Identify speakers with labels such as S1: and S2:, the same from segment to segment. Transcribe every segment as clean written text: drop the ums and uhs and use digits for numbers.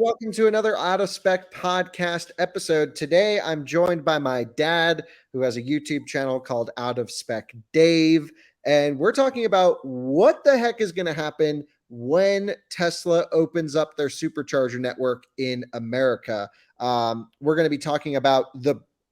S1: welcome to another Out of Spec podcast episode. Today, I'm joined by my dad, who has a YouTube channel called Out of Spec Dave, and we're talking about what the heck is going to happen when Tesla opens up their supercharger network in America. We're going to be talking about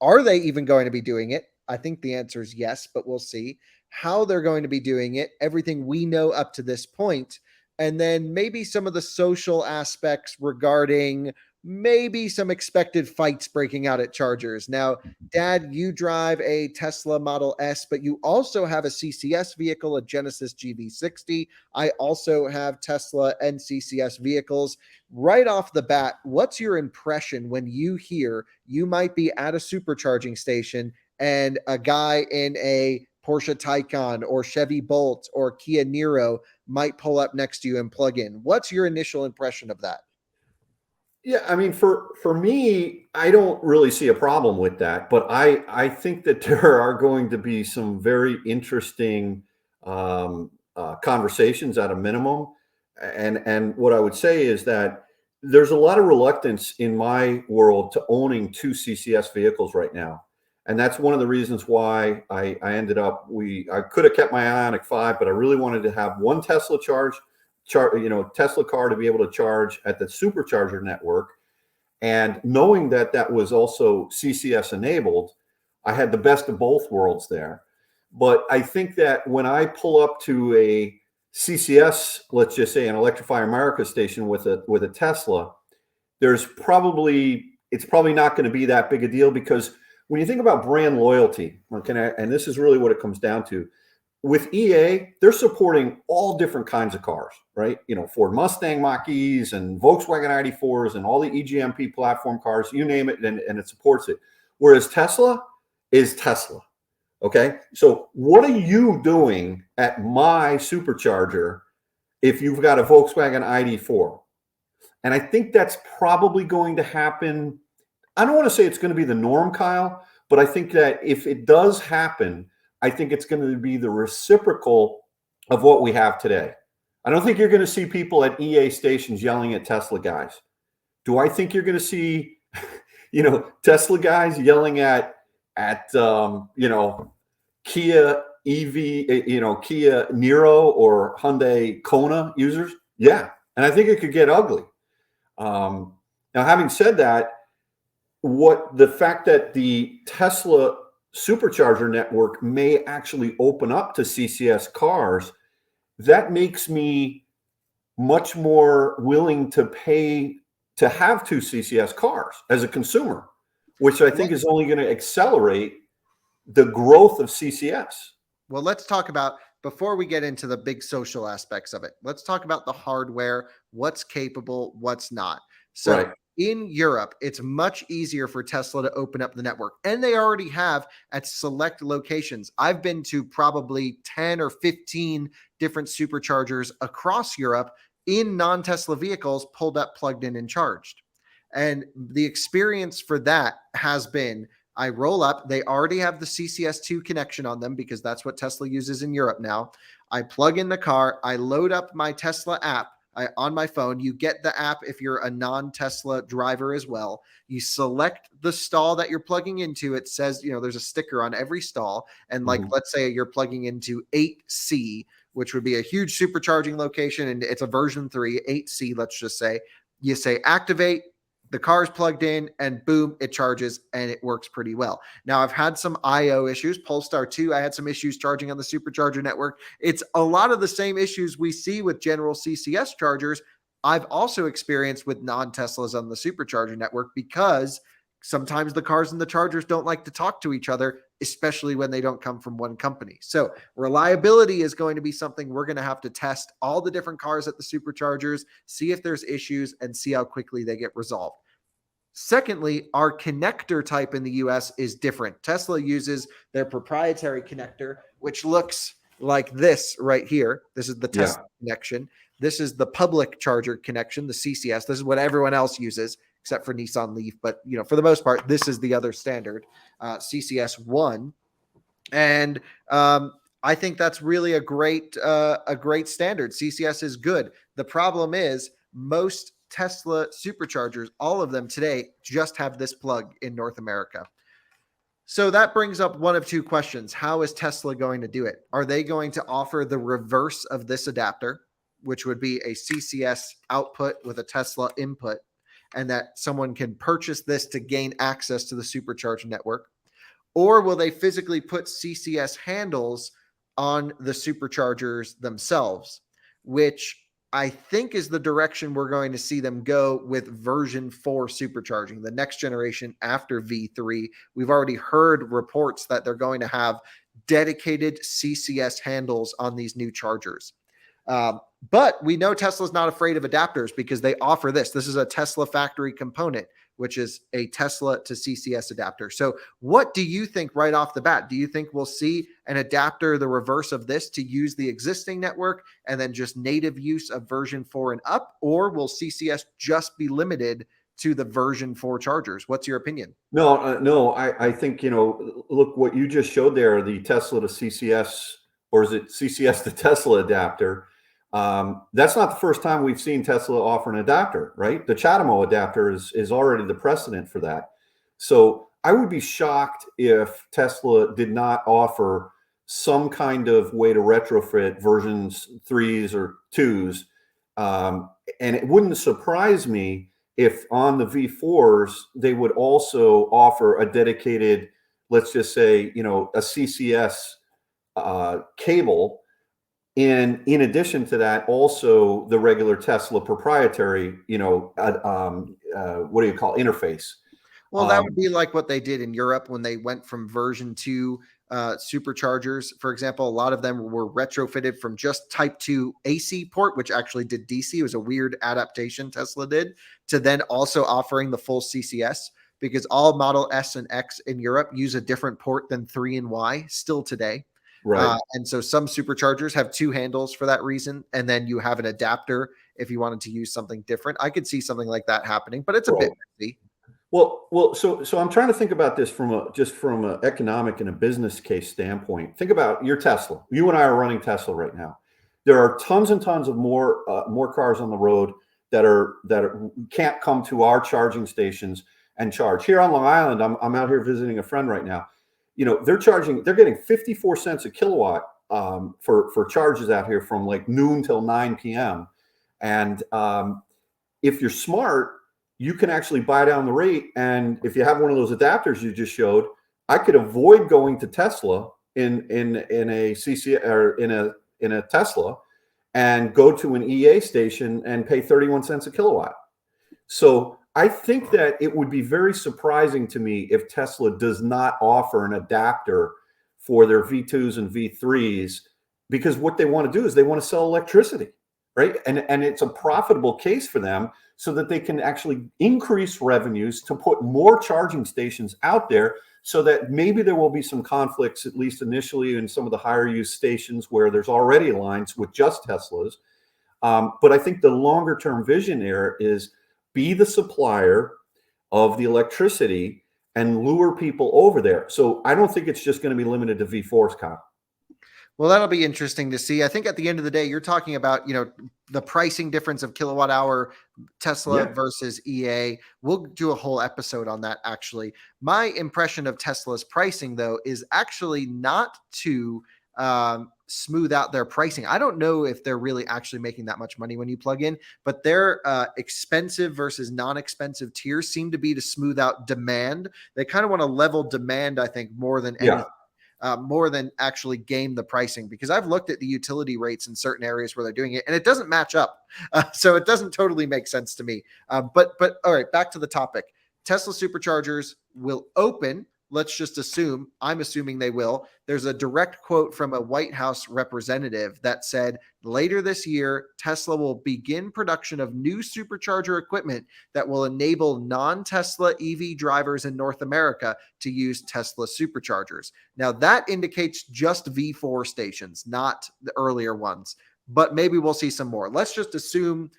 S1: are they even going to be doing it? I think the answer is yes, but we'll see how they're going to be doing it, everything we know up to this point, and then maybe some of the social aspects regarding maybe some expected fights breaking out at Chargers. Now, Dad, you drive a Tesla Model S, but you also have a CCS vehicle, a Genesis GV60. I also have Tesla and CCS vehicles. Right off the bat, what's your impression when you hear you might be at a supercharging station and a guy in a Porsche Taycan or Chevy Bolt or Kia Niro might pull up next to you and plug in? What's your initial impression of that?
S2: Yeah, I mean, for me, I don't really see a problem with that, but I think that there are going to be some very interesting conversations at a minimum, and what I would say is that there's a lot of reluctance in my world to owning two CCS vehicles right now, and that's one of the reasons why I ended up I could have kept my Ioniq 5, but I really wanted to have one Tesla Tesla car to be able to charge at the supercharger network. And knowing that that was also CCS enabled, I had the best of both worlds there. But I think that when I pull up to a CCS, let's just say an Electrify America station with a Tesla, it's probably not going to be that big a deal, because when you think about brand loyalty, okay, and this is really what it comes down to, with EA, they're supporting all different kinds of cars, right? You know, Ford Mustang Mach-E's and Volkswagen ID4s and all the EGMP platform cars, you name it, and it supports it. Whereas Tesla is Tesla, okay? So what are you doing at my supercharger if you've got a Volkswagen ID4? And I think that's probably going to happen. I don't want to say it's going to be the norm, Kyle, but I think that if it does happen, I think it's going to be the reciprocal of what we have today. I don't think you're going to see people at EA stations yelling at Tesla guys. Do I think you're going to see, Tesla guys yelling at Kia EV, Kia Niro or Hyundai Kona users? Yeah. And I think it could get ugly. Now, having said that, the fact that the Tesla supercharger network may actually open up to CCS cars, that makes me much more willing to pay to have two CCS cars as a consumer, which I think is only going to accelerate the growth of CCS.
S1: Well, let's talk about, before we get into the big social aspects of it, let's talk about the hardware, what's capable, what's not. So right. In Europe, it's much easier for Tesla to open up the network, and they already have at select locations. I've been to probably 10 or 15 different superchargers across Europe in non-Tesla vehicles, pulled up, plugged in, and charged. And the experience for that has been, I roll up, they already have the CCS2 connection on them because that's what Tesla uses in Europe now. I plug in the car, I load up my Tesla app on my phone. You get the app if you're a non-Tesla driver as well. You select the stall that you're plugging into. It says, there's a sticker on every stall. And let's say you're plugging into 8C, which would be a huge supercharging location, and it's a version 3, 8C, let's just say. You say activate, the car's plugged in, and boom, it charges, and it works pretty well. Now, I've had some I/O issues. Polestar 2, I had some issues charging on the supercharger network. It's a lot of the same issues we see with general CCS chargers. I've also experienced with non-Teslas on the supercharger network, because sometimes the cars and the chargers don't like to talk to each other, especially when they don't come from one company. So reliability is going to be something we're going to have to test all the different cars at the superchargers, see if there's issues, and see how quickly they get resolved. Secondly, our connector type in the US is different. Tesla uses their proprietary connector, which looks like this right here. This is the Tesla connection. This is the public charger connection, the CCS. This is what everyone else uses, except for Nissan Leaf. But, for the most part, this is the other standard, CCS1. And I think that's really a great standard. CCS is good. The problem is most Tesla Superchargers, all of them today just have this plug in North America. So that brings up one of two questions. How is Tesla going to do it? Are they going to offer the reverse of this adapter, which would be a CCS output with a Tesla input, and that someone can purchase this to gain access to the supercharger network? Or will they physically put CCS handles on the superchargers themselves, which I think is the direction we're going to see them go with version 4 supercharging, the next generation after V3. We've already heard reports that they're going to have dedicated CCS handles on these new chargers. But we know Tesla's not afraid of adapters because they offer this. This is a Tesla factory component, which is a Tesla to CCS adapter. So what do you think right off the bat? Do you think we'll see an adapter, the reverse of this, to use the existing network and then just native use of version 4 and up? Or will CCS just be limited to the version 4 chargers? What's your opinion?
S2: No, I think, look, what you just showed there, the Tesla to CCS, or is it CCS to Tesla adapter? That's not the first time we've seen Tesla offer an adapter, right? The CHAdeMO adapter is already the precedent for that. So I would be shocked if Tesla did not offer some kind of way to retrofit versions 3s or 2s. And it wouldn't surprise me if on the V4s, they would also offer a dedicated, let's just say, a CCS cable. And in addition to that, also the regular Tesla proprietary, what do you call interface?
S1: Well, that would be like what they did in Europe when they went from version 2 superchargers. For example, a lot of them were retrofitted from just type 2 AC port, which actually did DC. It was a weird adaptation Tesla did, to then also offering the full CCS, because all Model S and X in Europe use a different port than 3 and Y still today.
S2: Right.
S1: And so some superchargers have 2 handles for that reason. And then you have an adapter if you wanted to use something different. I could see something like that happening, but it's a bit messy.
S2: Well, so I'm trying to think about this from an economic and a business case standpoint. Think about your Tesla. You and I are running Tesla right now. There are tons and tons of more cars on the road that can't come to our charging stations and charge. Here on Long Island, I'm out here visiting a friend right now. They're getting 54 cents a kilowatt for charges out here from like noon till 9 p.m. And if you're smart, you can actually buy down the rate. And if you have one of those adapters you just showed, I could avoid going to Tesla in a CC or in a Tesla and go to an EA station and pay 31 cents a kilowatt. So I think that it would be very surprising to me if Tesla does not offer an adapter for their V2s and V3s, because what they want to do is they want to sell electricity, right? And it's a profitable case for them so that they can actually increase revenues to put more charging stations out there, so that maybe there will be some conflicts, at least initially, in some of the higher use stations where there's already lines with just Teslas. But I think the longer term vision there is be the supplier of the electricity and lure people over there. So I don't think it's just going to be limited to V4s, Kyle.
S1: Well, that'll be interesting to see. I think at the end of the day, you're talking about, the pricing difference of kilowatt hour Tesla versus EA. We'll do a whole episode on that, actually. My impression of Tesla's pricing, though, is actually not to smooth out their pricing. I don't know if they're really actually making that much money when you plug in, but their expensive versus non-expensive tiers seem to be to smooth out demand. They kind of want to level demand, I think, more than anything. More than actually game the pricing, because I've looked at the utility rates in certain areas where they're doing it and it doesn't match up. So it doesn't totally make sense to me. But all right, back to the topic. Tesla Superchargers will open. Let's just assume, I'm assuming they will. There's a direct quote from a White House representative that said, later this year, Tesla will begin production of new supercharger equipment that will enable non-Tesla EV drivers in North America to use Tesla Superchargers. Now, that indicates just V4 stations, not the earlier ones, but maybe we'll see some more. Let's just assume,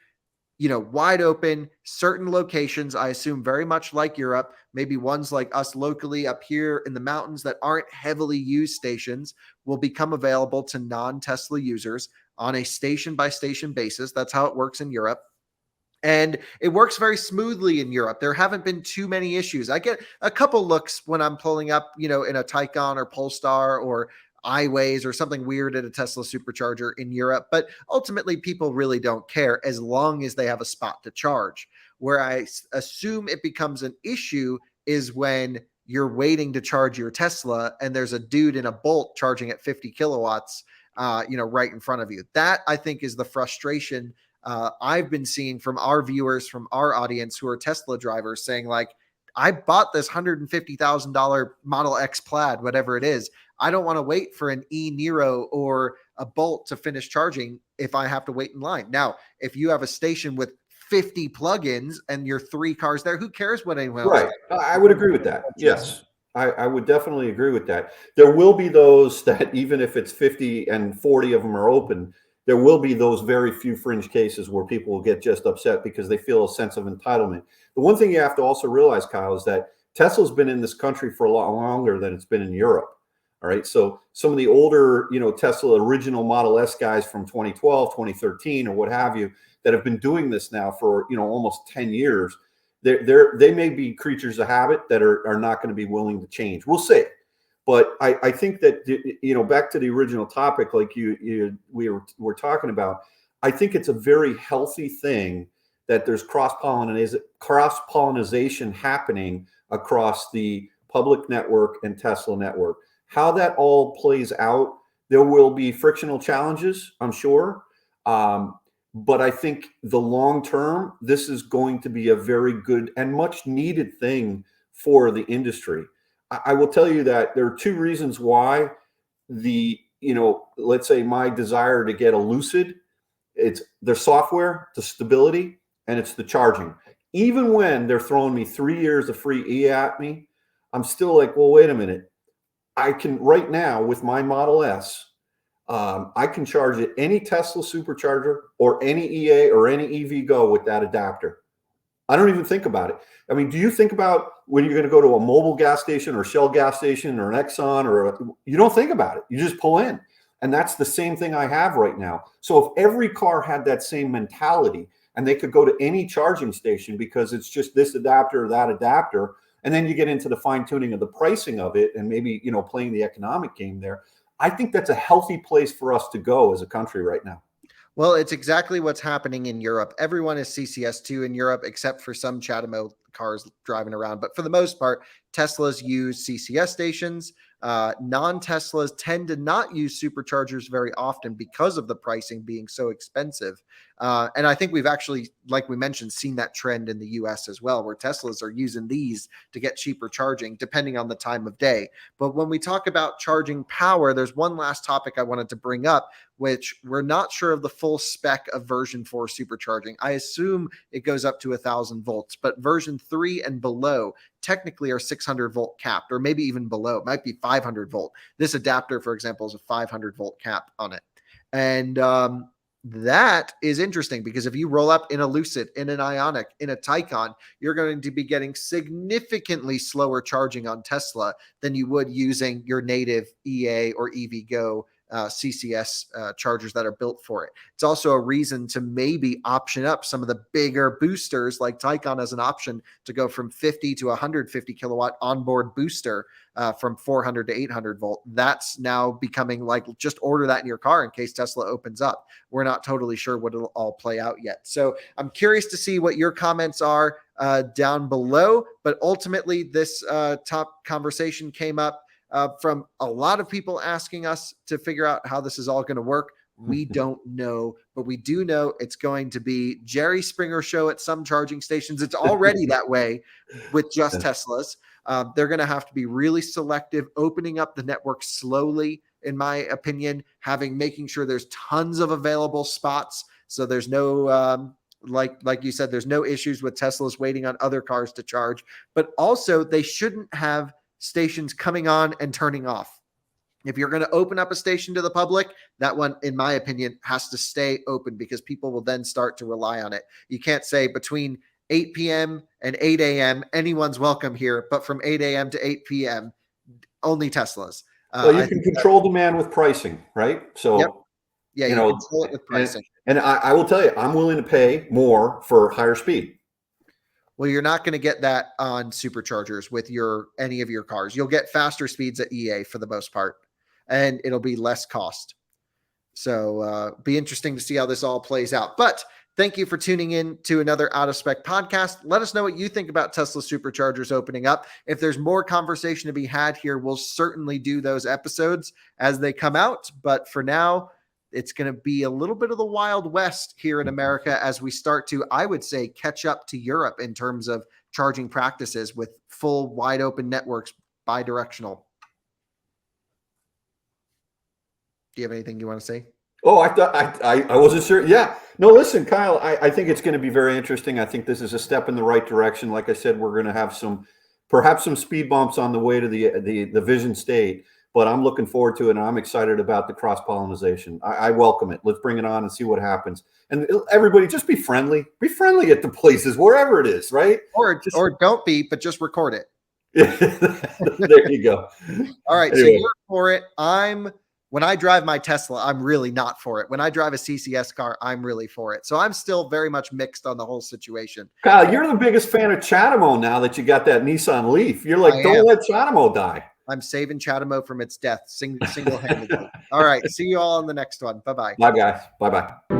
S1: wide open, certain locations, I assume very much like Europe, maybe ones like us locally up here in the mountains that aren't heavily used stations will become available to non-Tesla users on a station by station basis. That's how it works in Europe. And it works very smoothly in Europe. There haven't been too many issues. I get a couple looks when I'm pulling up, in a Taycan or Polestar or iWays or something weird at a Tesla Supercharger in Europe. But ultimately, people really don't care as long as they have a spot to charge. Where I assume it becomes an issue is when you're waiting to charge your Tesla and there's a dude in a Bolt charging at 50 kilowatts, right in front of you. That I think is the frustration I've been seeing from our viewers, from our audience who are Tesla drivers, saying like, I bought this $150,000 Model X Plaid, whatever it is. I don't want to wait for an Niro or a Bolt to finish charging if I have to wait in line. Now, if you have a station with 50 plugins and you're 3 cars there, who cares what anyone else
S2: Right.
S1: does?
S2: I would agree with that. Yes. I would definitely agree with that. There will be those that even if it's 50 and 40 of them are open, there will be those very few fringe cases where people will get just upset because they feel a sense of entitlement. The one thing you have to also realize, Kyle, is that Tesla's been in this country for a lot longer than it's been in Europe. All right. So some of the older, Tesla original Model S guys from 2012, 2013, or what have you, that have been doing this now for, almost 10 years, they may be creatures of habit that are not going to be willing to change. We'll see. But I think that, back to the original topic, like we were talking about, I think it's a very healthy thing that there's cross-pollination happening across the public network and Tesla network. How that all plays out, there will be frictional challenges, I'm sure. But I think the long term, this is going to be a very good and much needed thing for the industry. I will tell you that there are 2 reasons why let's say my desire to get a Lucid, it's their software, the stability, and it's the charging. Even when they're throwing me 3 years of free E at me, I'm still like, well, wait a minute. I can right now with my Model S, I can charge at any Tesla Supercharger or any EA or any EV Go with that adapter. I don't even think about it. I mean, do you think about when you're going to go to a mobile gas station or Shell gas station or an Exxon you don't think about it. You just pull in. And that's the same thing I have right now. So if every car had that same mentality and they could go to any charging station because it's just this adapter or that adapter, and then you get into the fine tuning of the pricing of it and maybe, playing the economic game there. I think that's a healthy place for us to go as a country right now.
S1: Well, it's exactly what's happening in Europe. Everyone is CCS2 in Europe, except for some Chatamo cars driving around. But for the most part, Teslas use CCS stations. Non-Teslas tend to not use superchargers very often because of the pricing being so expensive. And I think we've actually, like we mentioned, seen that trend in the US as well, where Teslas are using these to get cheaper charging depending on the time of day. But when we talk about charging power, there's one last topic I wanted to bring up, which we're not sure of the full spec of version 4 supercharging. I assume it goes up to 1,000 volts, but version 3 and below technically are 600 volt capped, or maybe even below. It might be 500 volt. This adapter, for example, is a 500 volt cap on it. And that is interesting because if you roll up in a Lucid, in an Ioniq, in a Taycan, you're going to be getting significantly slower charging on Tesla than you would using your native EA or EVgo CCS chargers that are built for it. It's also a reason to maybe option up some of the bigger boosters, like Taycan as an option to go from 50 to 150 kilowatt onboard booster from 400 to 800 volt. That's now becoming like, just order that in your car in case Tesla opens up. We're not totally sure what it'll all play out yet. So I'm curious to see what your comments are down below. But ultimately, this top conversation came up from a lot of people asking us to figure out how this is all going to work. We don't know, but we do know it's going to be Jerry Springer show at some charging stations. It's already that way with just Teslas. They're going to have to be really selective, opening up the network slowly, in my opinion, making sure there's tons of available spots. So there's no, like you said, there's no issues with Teslas waiting on other cars to charge, but also they shouldn't have stations coming on and turning off. If you're going to open up a station to the public, that one, in my opinion, has to stay open because people will then start to rely on it. You can't say between 8 p.m. and 8 a.m., anyone's welcome here, but from 8 a.m. to 8 p.m., only Teslas.
S2: Well, you can control demand with pricing, right? So,
S1: yep. Yeah, you control it with pricing.
S2: And I will tell you, I'm willing to pay more for higher speed.
S1: Well, you're not going to get that on superchargers with any of your cars. You'll get faster speeds at EA for the most part, and it'll be less cost. So be interesting to see how this all plays out. But thank you for tuning in to another Out of Spec podcast. Let us know what you think about Tesla Superchargers opening up. If there's more conversation to be had here, we'll certainly do those episodes as they come out. But for now, it's going to be a little bit of the Wild West here in America as we start to, I would say, catch up to Europe in terms of charging practices with full wide open networks, bi-directional. Do you have anything you want to say?
S2: Oh, I thought I wasn't sure. Yeah. No, listen, Kyle, I think it's going to be very interesting. I think this is a step in the right direction. Like I said, we're going to have perhaps some speed bumps on the way to the vision state, but I'm looking forward to it, and I'm excited about the cross-pollination. I welcome it. Let's bring it on and see what happens. And everybody, just be friendly. Be friendly at the places, wherever it is, right?
S1: Or don't be, but just record it.
S2: There you go.
S1: All right, anyway. So you're for it. When I drive my Tesla, I'm really not for it. When I drive a CCS car, I'm really for it. So I'm still very much mixed on the whole situation.
S2: Kyle, you're the biggest fan of Chatamo now that you got that Nissan Leaf. You're like, don't let Chatamo die.
S1: I'm saving Chatamo from its death single-handedly. All right. See you all on the next one. Bye-bye.
S2: Bye, guys. Bye-bye.